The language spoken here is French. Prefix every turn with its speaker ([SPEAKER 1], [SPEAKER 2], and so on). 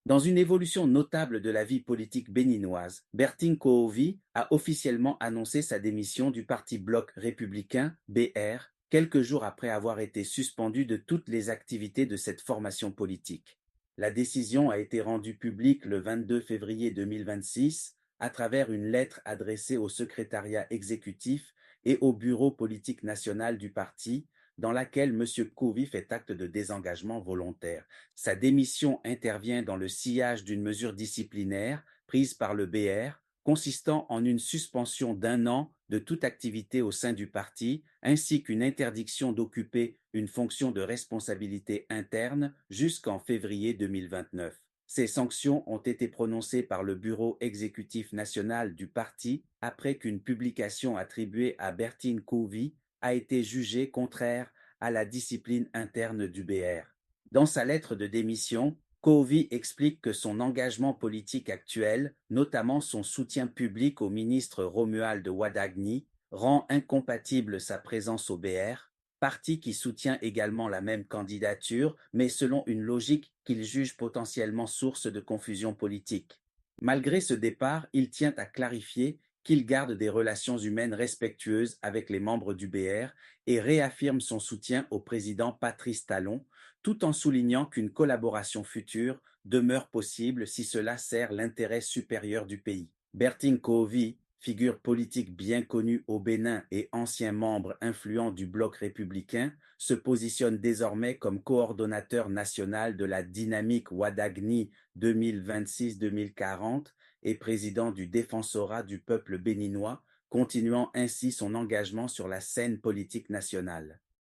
[SPEAKER 1] Dans une évolution notable de la vie politique béninoise, Bertin Koovi a officiellement annoncé sa démission du parti Bloc républicain, BR, quelques jours après avoir été suspendu de toutes les activités de cette formation politique. La décision a été rendue publique le 22 février 2026 à travers une lettre adressée au secrétariat exécutif et au bureau politique national du parti, dans laquelle M. Koovi fait acte de désengagement volontaire. Sa démission intervient dans le sillage d'une mesure disciplinaire prise par le BR, consistant en une suspension d'un an de toute activité au sein du parti, ainsi qu'une interdiction d'occuper une fonction de responsabilité interne jusqu'en février 2029. Ces sanctions ont été prononcées par le bureau exécutif national du parti après qu'une publication attribuée à Bertin Koovi a été jugée contraire à la discipline interne du BR. Dans sa lettre de démission, Koovi explique que son engagement politique actuel, notamment son soutien public au ministre Romuald Wadagni, rend incompatible sa présence au BR, parti qui soutient également la même candidature, mais selon une logique qu'il juge potentiellement source de confusion politique. Malgré ce départ, il tient à clarifier qu'il garde des relations humaines respectueuses avec les membres du BR et réaffirme son soutien au président Patrice Talon, tout en soulignant qu'une collaboration future demeure possible si cela sert l'intérêt supérieur du pays. Bertin Koovi, figure politique bien connue au Bénin et ancien membre influent du bloc républicain, se positionne désormais comme coordonnateur national de la dynamique Wadagni 2026-2040 et président du Défensorat du peuple béninois, continuant ainsi son engagement sur la scène politique nationale.